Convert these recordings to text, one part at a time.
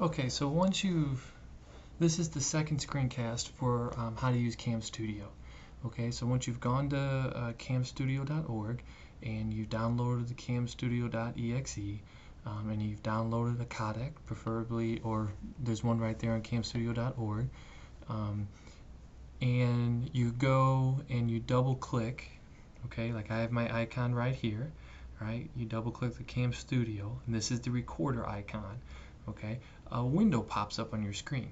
Okay, so this is the second screencast for how to use CamStudio. Okay, so once you've gone to CamStudio.org and you've downloaded the CamStudio.exe and you've downloaded a codec, preferably, or there's one right there on CamStudio.org, and you go and you double click, okay, like I have my icon right here, right? You double click the CamStudio, and this is the recorder icon, okay? A window pops up on your screen.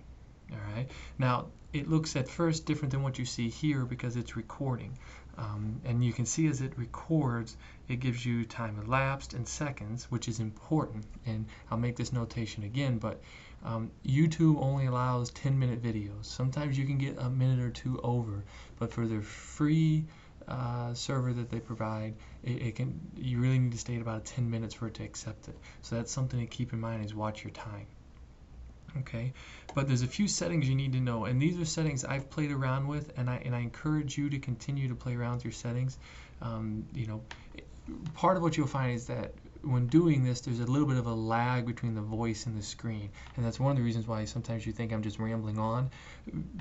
All right. Now it looks at first different than what you see here because it's recording, and you can see as it records, it gives you time elapsed and seconds, which is important. And I'll make this notation again, but YouTube only allows 10-minute videos. Sometimes you can get a minute or two over, but for the free server that they provide, you really need to stay at about 10 minutes for it to accept it. So that's something to keep in mind, is watch your time. Okay, but there's a few settings you need to know, and these are settings I've played around with, and I encourage you to continue to play around with your settings. You know, part of what you'll find is that when doing this, there's a little bit of a lag between the voice and the screen, and that's one of the reasons why sometimes you think I'm just rambling on,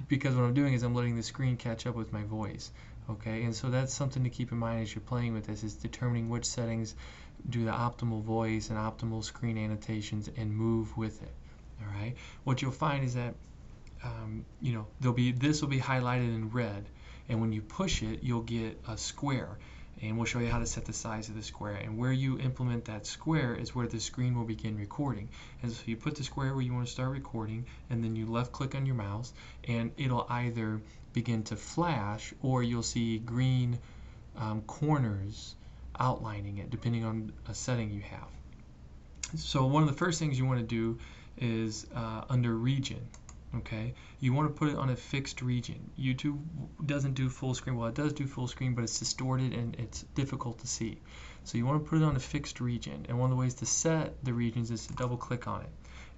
because what I'm doing is I'm letting the screen catch up with my voice. Okay, and so that's something to keep in mind as you're playing with this, is determining which settings do the optimal voice and optimal screen annotations and move with it. All right. What you'll find is that you know, this will be highlighted in red, and when you push it, you'll get a square, and we'll show you how to set the size of the square. And where you implement that square is where the screen will begin recording. And so you put the square where you want to start recording, and then you left click on your mouse, and it'll either begin to flash, or you'll see green corners outlining it, depending on a setting you have. So one of the first things you want to do is under region. Okay, you want to put it on a fixed region. YouTube doesn't do full screen. Well, it does do full screen, but it's distorted and it's difficult to see. So you want to put it on a fixed region, and one of the ways to set the regions is to double click on it,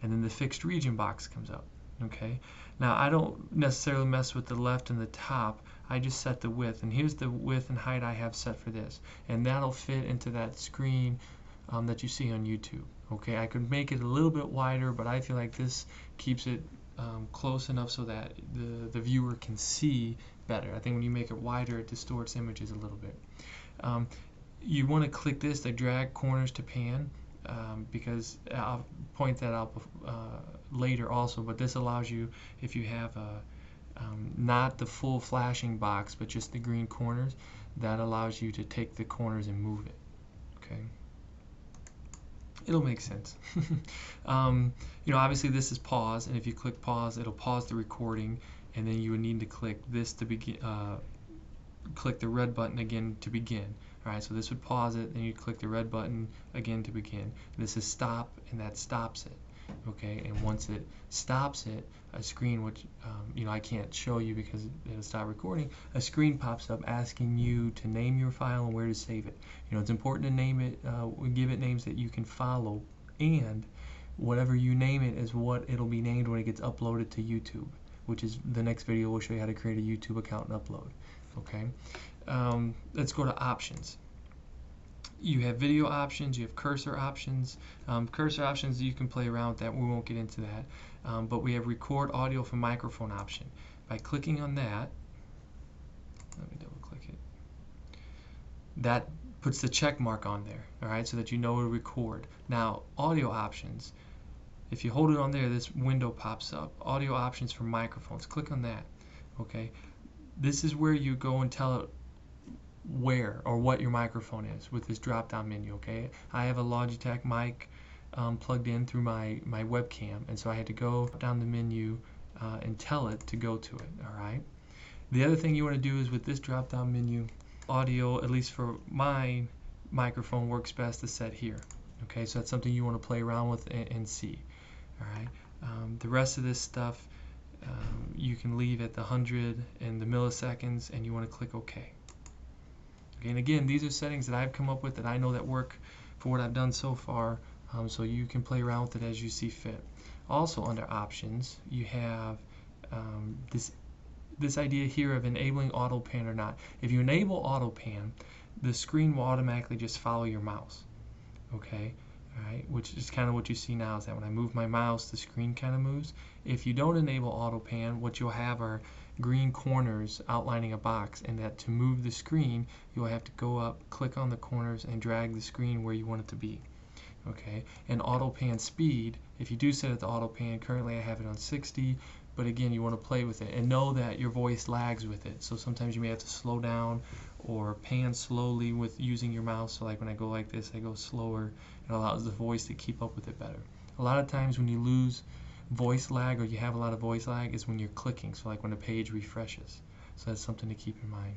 and then the fixed region box comes up. Okay, now I don't necessarily mess with the left and the top. I just set the width, and here's the width and height I have set for this, and that'll fit into that screen that you see on YouTube. Okay, I could make it a little bit wider, but I feel like this keeps it close enough so that the viewer can see better. I think when you make it wider, it distorts images a little bit. You want to click this to drag corners to pan, because I'll point that out later also, but this allows you, if you have not the full flashing box, but just the green corners, that allows you to take the corners and move it. Okay. It'll make sense. You know, obviously this is pause, and if you click pause, it'll pause the recording, and then you would need to click this to begin. Click the red button again to begin. All right, so this would pause it, then you click the red button again to begin. This is stop, and that stops it. Okay, and once it stops it, a screen, which you know, I can't show you because it'll stop recording, a screen pops up asking you to name your file and where to save it. You know, it's important to name it, give it names that you can follow, and whatever you name it is what it'll be named when it gets uploaded to YouTube, which is the next video. We'll show you how to create a YouTube account and upload. Okay, let's go to options. You have video options, you have cursor options. Cursor options, you can play around with that. We won't get into that. But we have record audio from microphone option. By clicking on that, let me double click it. That puts the check mark on there, all right, so that you know to record. Now, audio options, if you hold it on there, this window pops up. Audio options for microphones. Click on that. Okay, this is where you go and tell it where or what your microphone is with this drop down menu. Okay, I have a Logitech mic plugged in through my webcam, and so I had to go down the menu and tell it to go to it. All right, the other thing you want to do is with this drop down menu, audio, at least for my microphone, works best to set here. Okay, so that's something you want to play around with and see. All right, the rest of this stuff you can leave at the 100 and the milliseconds, and you want to click OK. Okay, and again, these are settings that I've come up with that I know that work for what I've done so far, so you can play around with it as you see fit. Also under options, you have this idea here of enabling auto pan or not. If you enable auto pan, the screen will automatically just follow your mouse. Okay, Alright, which is kind of what you see now, is that when I move my mouse, the screen kind of moves. If you don't enable auto pan, what you'll have are green corners outlining a box, and that to move the screen, you'll have to go up, click on the corners, and drag the screen where you want it to be. Okay, and auto pan speed, if you do set it to auto pan, currently I have it on 60, but again, you want to play with it and know that your voice lags with it. So sometimes you may have to slow down or pan slowly with using your mouse. So like when I go like this, I go slower. It allows the voice to keep up with it better. A lot of times when you lose voice lag, or you have a lot of voice lag, is when you're clicking. So like when a page refreshes. So that's something to keep in mind.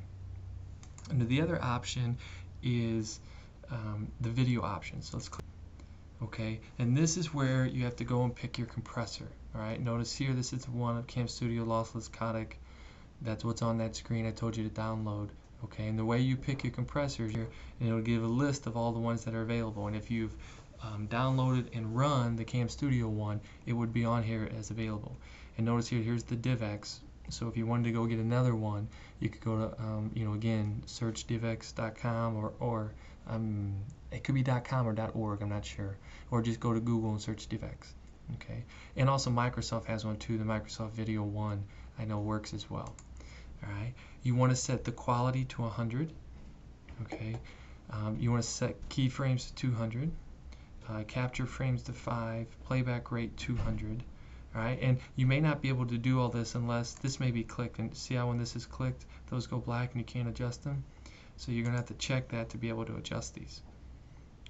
And the other option is the video option. So let's click. Okay, and this is where you have to go and pick your compressor. All right, notice here, this is the one of CamStudio Lossless Codec. That's what's on that screen I told you to download. Okay, and the way you pick your compressor here, and it'll give a list of all the ones that are available. And if you've downloaded and run the CamStudio one, it would be on here as available. And notice here, here's the DivX. So if you wanted to go get another one, you could go to, again, search divx.com or it could be .com or .org, I'm not sure. Or just go to Google and search DivX. Okay, and also Microsoft has one too. The Microsoft Video 1 I know works as well. All right, you want to set the quality to 100. Okay, you want to set keyframes to 200, capture frames to 5, playback rate 200. All right, and you may not be able to do all this unless this may be clicked. And see how when this is clicked, those go black and you can't adjust them. So you're gonna have to check that to be able to adjust these.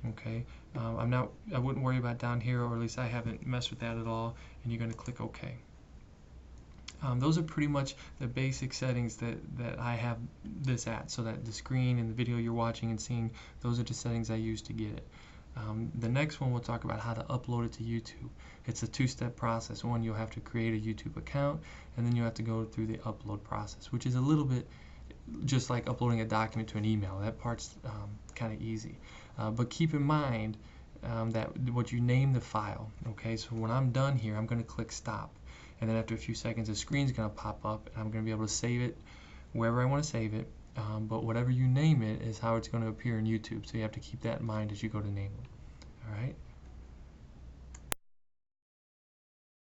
Okay, I wouldn't worry about down here, or at least I haven't messed with that at all. And you're gonna click OK. Those are pretty much the basic settings that I have this at, so that the screen and the video you're watching and seeing, those are the settings I use to get it. The next one, we'll talk about how to upload it to YouTube. It's a two-step process. One, you'll have to create a YouTube account, and then you have to go through the upload process, which is a little bit just like uploading a document to an email. That part's kind of easy. But keep in mind that what you name the file. Okay, so when I'm done here, I'm going to click stop. And then after a few seconds, the screen's going to pop up, and I'm going to be able to save it wherever I want to save it. But whatever you name it is how it's going to appear in YouTube. So you have to keep that in mind as you go to name them. All right.